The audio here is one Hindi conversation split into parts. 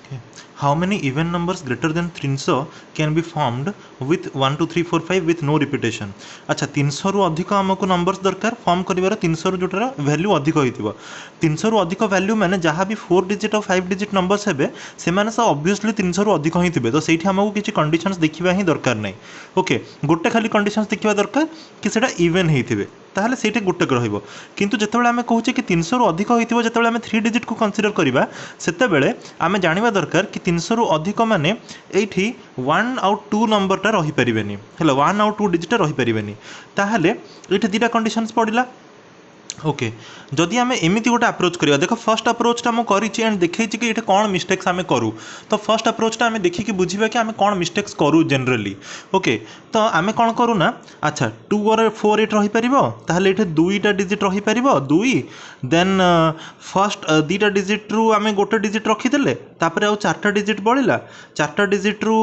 Okay. How many even numbers greater than 300 can be formed with 1 2 3 4 5 with no repetition? अच्छा 300 रु अधिक आमको नंबर्स दरकार फॉर्म करिवार 300 रु जोटार वैल्यू अधिक होइतिबो 300 रु अधिक वैल्यू माने जहाँ भी 4 डिजिट और 5 डिजिट नंबर्स हेबे से माने सब ऑब्वियसली 300 रु अधिक ही थिबे तो सेठी हमको किछि कंडीशंस देखिबा ही दरकार नै ओके गोटे खाली कंडीशंस देखिबा दरकार कि सेटा इवन हेइथिबे ताहले सेठी गोटे रहइबो किंतु जेतेबेले आमे कहूचे कि 300 रु अधिक होइतिबो जेतेबेले आमे 3 डिजिट को कंसीडर करिबा सेतेबेले आमे जानिबा दरकार कि 300 रु अधिक माने एठी 1 आउ 2 नंबरटा रही परिबेनी हेला 1 आउ 2 डिजिट रही परिबेनी ताहले एठी दुटा कंडीशंस पड़िला ओके जदि आम एमती गोटे अप्रोच करिया देख फर्स्ट अप्रोचटा मु करिछि एंड देखै कि ये कौन मिस्टेक्स आम करूँ तो फर्स्ट अप्रोचटा आम देखिकी बुझा कि आम कौन मिस्टेक्स करूँ जनरली ओके तो आम कौन करूँ ना अच्छा 2 और 4 8 रही पारिबो ताहले एठे 2टा डिजिट रही पारिबो 2 देन फर्स्ट 2टा डिजिट रु आम गोटे डिजिट रखीदेले तापर आउ 4टा डिजिट बळिला 4टा डिजिट रु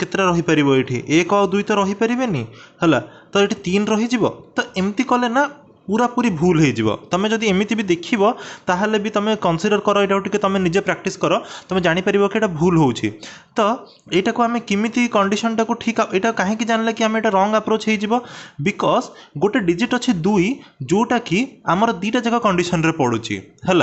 केतरा रही पारिबो एठी 1 और 2 तो रही पारिबेनी हला तो ये 3 रही तो एमती कले ना पूरा पूरी भूल हो तुम जब एमती भी देख ताहले भी तुम कनसीडर कर ये तुम निजे प्रैक्टिस कर तुम जापर कि ये भूल हो तो यहाँ को आम किमिति कंडीशन टाक ठीक यहाँ कहीं जानले कि आम रंग अप्रोच हो बिकज गोटे डिजिट अच्छे 2 जोटा कि आमर 2टा जाक कंडीशन रे पड़ुची है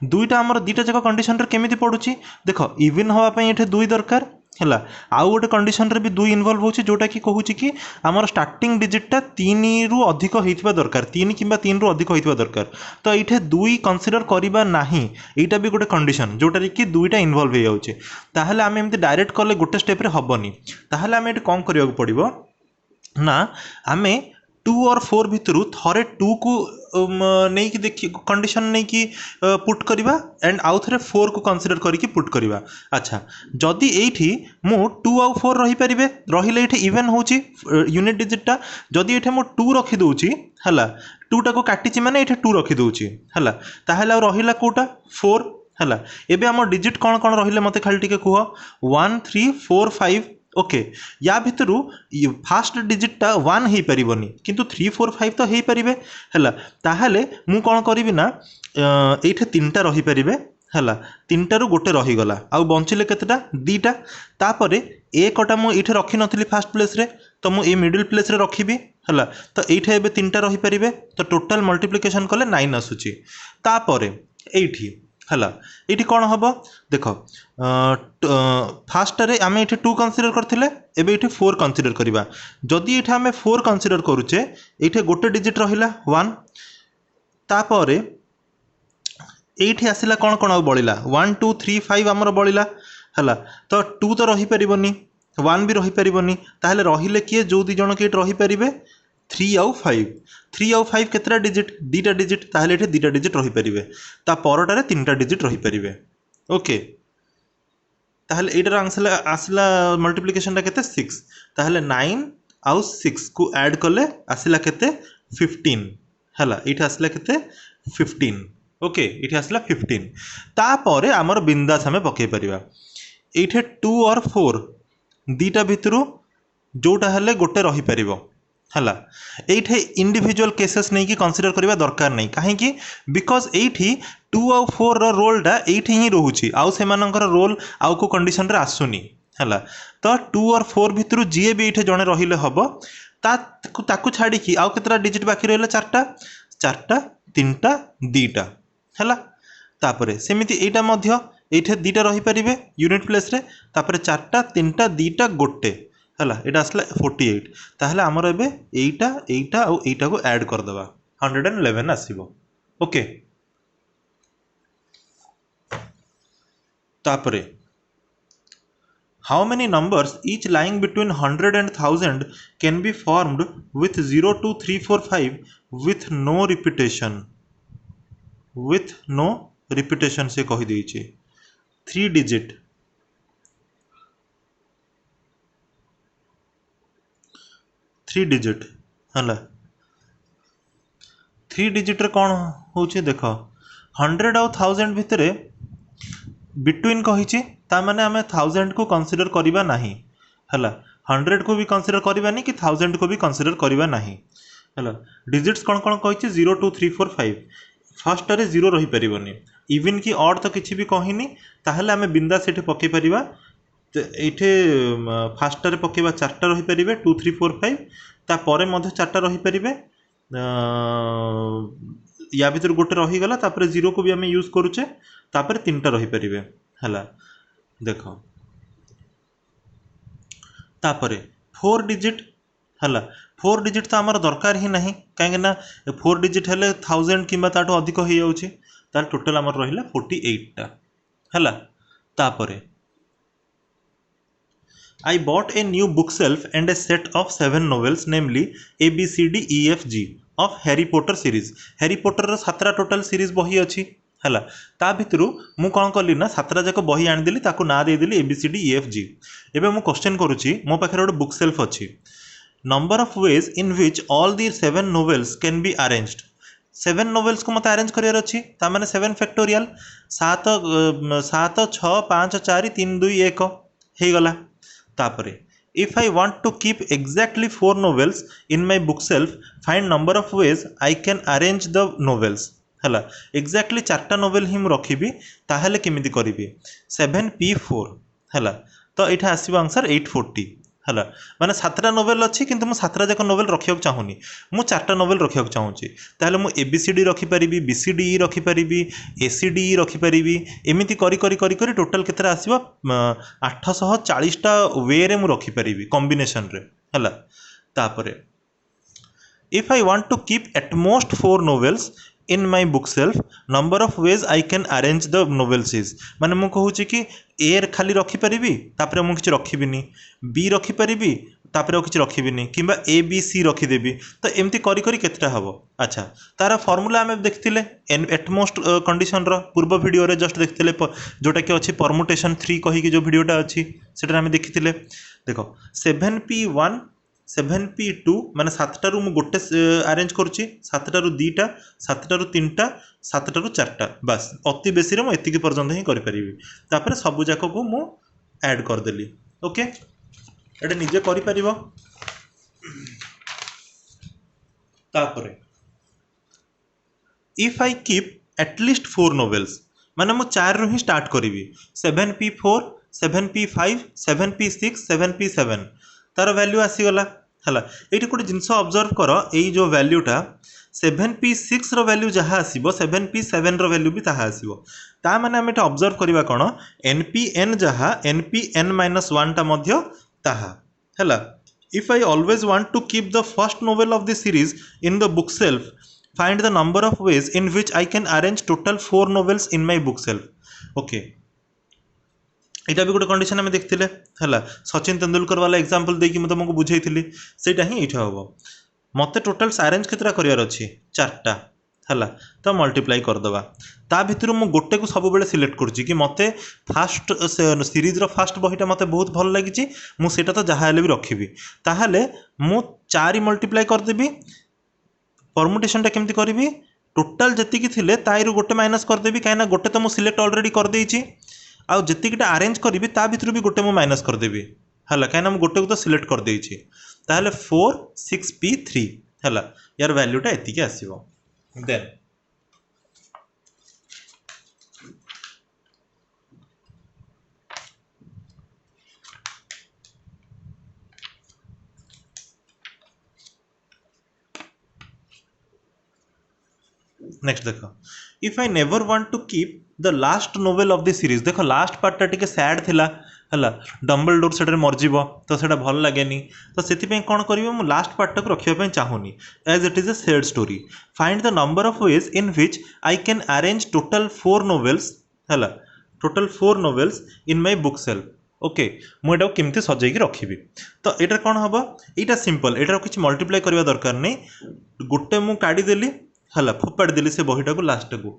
2टा आमर 2टा जाक कंडीशन रे केमिति पड़ुची देख इवन होगापी ये 2 दरकार है आउ गोटे कंडीशन रे भी 2 इनवॉल्व होची जोटा कि कहूची कि आमर स्टार्टिंग डिजिटा 3 रु अधिक होइथिबा दरकार 3 किंबा 3 रु अधिक होइथिबा दरकार तो ये 2 कंसीडर करिबा नाही एटा भी गोटे कंडीशन जोटा कि 2टा इनवॉल्व हो जाउची ताहले आमे एमती डायरेक्ट कले गोटे स्टेप रे हबनी ताहले आमे एटा कोन करिया पड़िबो ना आमे 2 और 4 भितरु थरे 2 को नहीं कि देखि कंडीशन नहीं कि पुट करिबा एंड आउ थरे 4 को कंसीडर करिकि पुट करिबा अच्छा जदि एठी मु 2 आउ 4 रही परिबे रहिले एठी इवन होची यूनिट डिजिटटा जदि एठी मु 2 रखि दोउची हला 2 टा को काटिची माने एठी 2 रखि दोउची हला ताहेला रहिला कोटा 4 हला एबे हमर डिजिट कोन कोन रहिले मते खाली टिके कुह 1 3 4 5 ओके या भितर फास्ट डिजिटा 1 हो पारनि किंतु 3 4 5 तो हो पारे है ताहले मु कौन करी ना ये 3टा रही पारे है 3टारू गोटे रहीगला आउ बंचिले केतेटा 2टा तापर एकटा मुझे रखी नी फास्ट प्लेस रे तो मुझे मिडिल प्लेस रे रखी है तो ये 3टा रही पारे तो टोटाल मल्टीप्लिकेशन कले 9 आसूची तापर एठी हला ये कौन हम देख फास्ट रे आम ये 2 कंसीडर करथिले एबे ये 4 कंसीडर करवा जदि ये आम 4 कंसीडर करुचे ये गोटे डिजिट रहिला 1 तापर ये आसला कौन कौन आ बड़ा 1 2 3 5 आमर बड़ा है तो 2 तो रही पारनि 1 भी रही पारनि ताहले रहिले किए जो 2 जन किए रही पारे 3 आउ 5 केतरा डिजिट 2टा डिजिट ताहले ये 2टा डिजिट रही पारे ता परटारे 3टा डिजिट रही पारे ओके ताहले एटार आंसर आसला मल्टीप्लिकेशन टा केते 6 ताहले 9 आउ 6 को ऐड कले आसला केते 15 हला एटा आसला केते 15 ओके ये आसला 15 तापर आमर बिंदास आम पकई पारिबा ये 2 और 4 2टा भितरु जोटा हेले गोटे रही पारिबो हला एठे इंडिविजुअल केसेस नहीं कि कंसीडर करबा दरकार नहीं कहीं बिकज एठी 2 आउ 4 रो रोलटा एठी ही रहूची आउ से मानकर रोल आउ को कंडीशन रे आसुनी हला तो 2 और 4 भितरु जीए भी एठे जणे रहिले हबो ताकू छाड़ी कि आउ केतरा डिजिट बाकी रहले 4टा 3टा 2टा हला तापरे सेमिति एटा मध्य एठे 2टा रही पारिबे यूनिट प्लेस रे तापरे 4टा 3टा 2टा गोटे है यहाँ आसला 48 ताहले आमर एबे एटा और एटा को ऐड करदे 111 आसीबो ओके तापरे how many numbers each lying between 100 and 1000 can be formed with 0 2 3 4 5 with no repetition से कही देइछे 3 डिजिट 3 डिजिट है 3 डिजिट रे कौन हो देख 100 आउ 1000 भितर बिटवीन कही ताने आम 1000 को कंसीडर करवा नहीं है 100 को भी कंसीडर करवा नहीं कि 1000 को भी कंसीडर करवा नहीं है डिजिट्स कौन कौन कही 0 2 3 4 5 फर्स्ट रे 0 रही परिबनी इवन की ऑड तो किछि भी कहिनी ताहले आमे बिंदास एठी पके परिबा ये फास्ट रे पकेबा 4टा रही परिबे 2 3 4 5 तापर मध्य 4टा रही परिबे या भीतर गोटे रही गला तापर 0 को भी आमे यूज करूचे तापर 3टा रही परिबे हला देख तापर 4 डिजिट हला 4 डिजिट तो आमर दरकार ही नहीं कहीं ना 4 डिजिट हेले 1000 किंबा ताठो अधिक हो जाउची तार टोटल आमर रहिला 48 टा हला तापर I bought a new bookshelf and a set of 7 novels, namely A, B, C, D, E, F, G of Harry Potter series. Harry Potter row 7 total series बही अच्छी है ता भितर मु कौन कली ना 7 जाक बही आनीदेली ताकू ना देदेली ABCD EFG एवं मु क्वेश्चन करुच्ची मो पाखे गोटे बुक सेल्फ अच्छी number of ways in which all the 7 novels can be arranged 7 novels को मत अरेंज करार अच्छी ताने 7 फैक्टोरियल 7 7 6 5 4 3 2 1 हो गला तापरे if I want to keep exactly 4 novels in my bookshelf find number of ways I can arrange the novels हला exactly 4टा नोवेल ही मु रखिबी ताहेले केमिति करिबी 7p4 हला तो एठा आसीबो आंसर 840 हला माने 7टा नोवेल अछि किंतु मु 7टा जाक नोवेल रखियक चाहुनी मु 4टा नोवेल रखियक चाहूची ताहेले मु ABCD रखि परिबी BCD रखि परिबी ACD रखि परिबी एमिति करी करी करी करी टोटल केतरा आसीबो 840 टा वे रे मु रखि परिबी कॉम्बिनेशन रे हला तापरे if I want to keep at most 4 novels in my bookshelf number of ways I can arrange the novels is माने मु कहूची कि A खाली रखि परिबी तापरे मु किछ रखिबिनी B रखि परिबी तापरे किछ रखिबिनी किंबा A B C रखि देबी तो एमती करी करी केतटा हबो अच्छा तारा फार्मूला हमें देखथिले एट मोस्ट कंडीशन रो पूर्व वीडियो रे जस्ट देखथिले जोटा कि अछि परमुटेशन 3 कहि कि जो वीडियोटा अछि सेटा हमें देखिथिले देखो 7p1 7p2 माने 7टा रु मु गोटे अरेंज करूची 7टा रु 2टा 7टा रु 3टा 7टा रु 4टा बस अति बेसी रे मु एतिकी पर्यंत ही करि परिबी तापर सब जाक को मु ऐड कर देली ओके एटा निजे करि परिबो तापर if I keep at least 4 novels माने मु 4 रु ही start करिवि 7p4 7p5 7p6 7p7 तार वैल्यू आसीगला हला एठी गोटे जिनस ऑब्जर्व कर एई जो वैल्यूटा 7p6 रो वैल्यू जहाँ आसीबो 7p7 रो वैल्यू भी ताहा आसीबो ता माने हम एटा ऑब्जर्व करिवा कोन npn जहाँ npn-1 टा मध्य ताहा हला if I always want to keep the first novel of the series in the bookshelf find the number of ways in which I can arrange total 4 novels in my bookshelf okay एटा भी गोटे कंडीशन आम देखते है सचिन तेंदुलकर वाला एग्जांपल देकी मैं तुमको बुझे सेटा ही ये हम मत टोटल अरेंज केतटा करार अच्छी 4टा है तो मल्टीप्लाई करदे ता भितर मु गोटे को सब बेले सिलेक्ट करुच्ची कि मत फास्ट सीरीज रो फास्ट बहीटा मत बहुत भल लगी मुझे तो जहाँ भी रखी ताहले मु 4 मल्टीप्लाई करदेवी परमुटेशनटा केमती करी टोटाल जी थे ताइरु गोटे माइनस करदेवी कहीं गोटे तो मुझे सिलेक्ट अलरेडी करदेची आउ जेतिकिटा अरेंज करी ता भितर भी गोटे मु माइनस करदेवी है कहीं गोटे को तो सिलेक्ट करदेची ताहले 4 6p3 है यार वैल्यूटा एतिकी आसीबो देन नेक्स्ट देखो if I never want to keep the last novel of the series देखो लास्ट पार्टा टिके सैड थिला हला डम्बलडोर सेटर मरजिबो तो सेटा भल लागेनी तो सेति पे कोन करिवो मु लास्ट पार्टा को रखिया पे चाहूनी as it is a sad story find the number of ways in which I can arrange total 4 novels हला total 4 novels in my bookshelf okay मु एटा केमते सजाई के रखिबी तो एटा कोन हबो एटा सिंपल एटा किछ मल्टीप्लाई करबा दरकार नै गोटे मु काडी देली हला फोपाड़ी देली से बहीटा को लास्ट को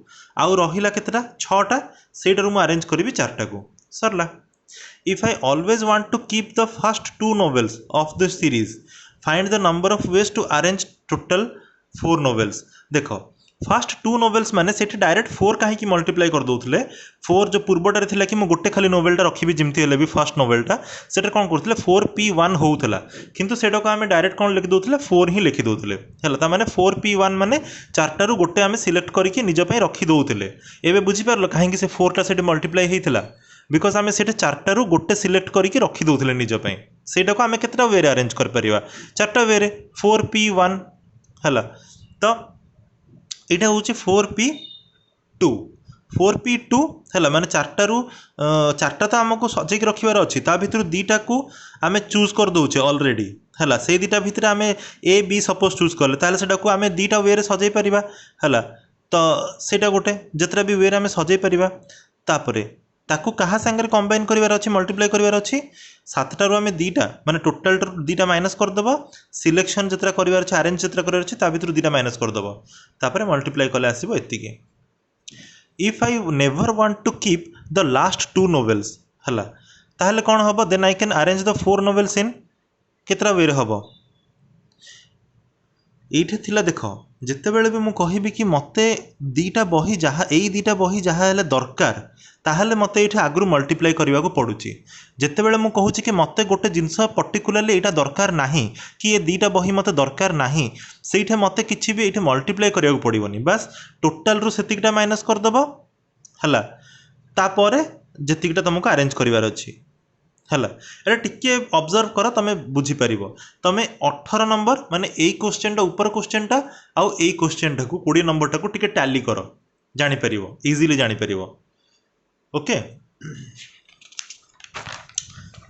आउ रहिला केतटा 6टा सेटा रु मु अरेंज करिवि 4टा को सरला if I always want to keep the first 2 novels of the series find the number of ways to arrange total 4 novels देखो फर्स्ट टू नोवेल्स माने से डायरेक्ट 4 कहीं मल्टीप्लाई कर दौले 4 जो पूर्वटार थिला कि गोटे खाली नोवेलटा रखी जमती भी फर्स्ट नोवेलटा से कौन करते 4p1 होता किंतु सेटा को आम डायरेक्ट कौन लिखि दौले 4 ही लिखि दौले है 4p1 माने चार्टारू गोटे आम सिलेक्ट करके निजपाई रखी दौले एवं बुझीपार कहीं से 4टा से मल्टीप्लाई होता बिकज आम से चार्टारू गोटे सिलेक्ट करके रखी दौले निजपाई सेटा को आम केतटा वे अरेंज कर परिबा 4टा वे 4p1 है तो यहाँ हूँ 4p2 है माने चार्टा तो आमको सजेक रखार अच्छी ता भर दीटा को आम चूज कर दौचे अलरेडी है से दीटा भितर आम ए बी सपोज चूज कले ताले को आम दीटा वे सजै पार है तो सेटा गोटे जितना भी वे आम सजै पार तापर ताकू कहा सांगे कंबाइन करार अच्छी मल्टीप्लाई करार अच्छी 7टारू आम दीटा माने टोटाल दीटा माइनस करदेव सिलेक्शन जितना करार अच्छे अरेंज जितना करार अच्छे भर दीटा माइनस करदेव तापर मल्टीप्लाई कले आसो एतिकी if I never want to keep the last 2 novels है ताहले कौन हम then I can arrange the 4 novels in केतरा वे हम ये थिला देख जिते बड़े भी मुझे कहबी कि मते दीटा बही जहाँ यही दीटा बही जहाँ है दरकार ताहले मते ये आगु मल्टीप्लाई करने को पड़ुची जिते बड़े मुझे कहूँ कि मते गोटे जिनस पर्टिकुलाली यहाँ दरकार नहीं कि ये दीटा बही मते दरकार नहीं से मते किसी भी ये मल्टीप्लाई करने को पड़ोनी बस टोटाल रू सेतिकटा माइनस करदेव है तापर जेतिकटा तुमको अरेंज करार अच्छी है टिके ऑब्जर्व कर तुम बुझीपार तुम 18 नंबर माने यही क्वेश्चनटा ऊपर क्वेश्चनटा आउ यही क्वेश्चनटा को 20 नंबरटा को टिके टैली कर जापर इजिली जापर okay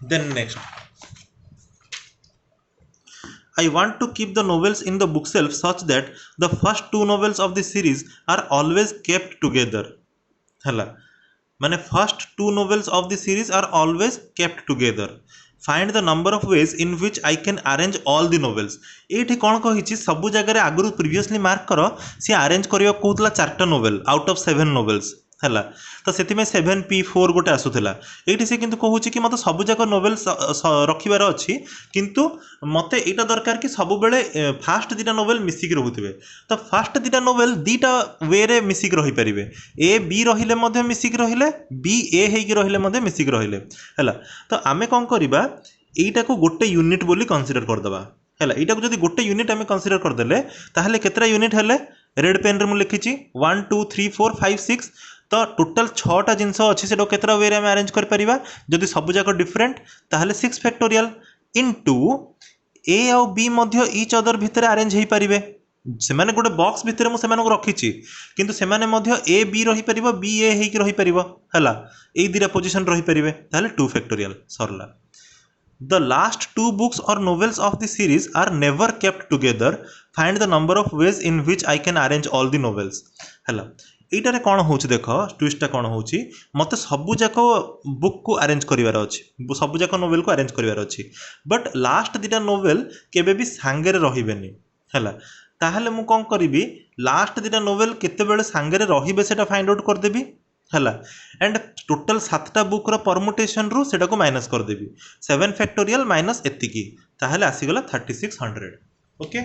then next I want to keep the novels in the bookshelf such that the first 2 novels of the series are always kept together है माने first 2 novels of the series are always kept together find the number of ways in which I can arrange all the novels ये कौन कही सब जगह आगु प्रीवियसली मार्क कर सी अरेंज करने कहला 4टा नोवेल आउट ऑफ 7 नोवेल्स है तो से 7p4 गोटे आसूला ये से किंतु कहूँ कि मत सब जाक नोवेल रखार अच्छी किंतु मत यहाँ दरकार कि सब बेले फास्ट 2टा नोवेल मिसिक रोथे तो फास्ट 2टा नोवेल 2टा वे मिसिक रही पारे ए बी रही मिसिक रही बी ए होगी मिसिक रही है तो आम कौन करवा यहीटा को गोटे यूनिट बोली कंसीडर करदे है यहाँ को जब गोटे यूनिट आम कंसीडर करदे ताहले केतरा यूनिट है रेड पेन रे मुझे लिखी 1 2 3 4 5 6 तो टोटाल 6टा जिनस अच्छी से केतरा वे आम अरेंज कर पारिबा जदि सब जाक डिफरेंट ताहले 6 फैक्टोरियल इनटू ए आउ बी मध्य ईच अदर भितर अरेंज हो पारे से माने गोटे बॉक्स भितर मुझे रखी किंतु से माने मध्य ए बी रही पारिबो बी ए होइकी रही पारिबो हला ए दीटा पोजीशन रही पारिबे ताहले 2 factorial Sarla The last 2 books or novels of the series are never kept together. Find the number of ways in which I can arrange all the novels. हला एटारे कौन हो देख ट्विस्टा कौन हो मत सबू जाक बुक को अरेंज करार अच्छी सबू जाक नोवेल को अरेंज करार अच्छी बट लास्ट 2टा नोवेल केबे भी सांगे रहिबेनी हला ताहले मु कौन करी लास्ट 2टा नोवेल केतेबेले सांगे रहिबे सेटा फाइंड आउट करदेबी है एंड टोटाल 7टा बुक परमुटेशन रू सेटा को माइनस करदेबी 7 फैक्टोरियल माइनस एतिकी ताहले आसीगला 3600 ओके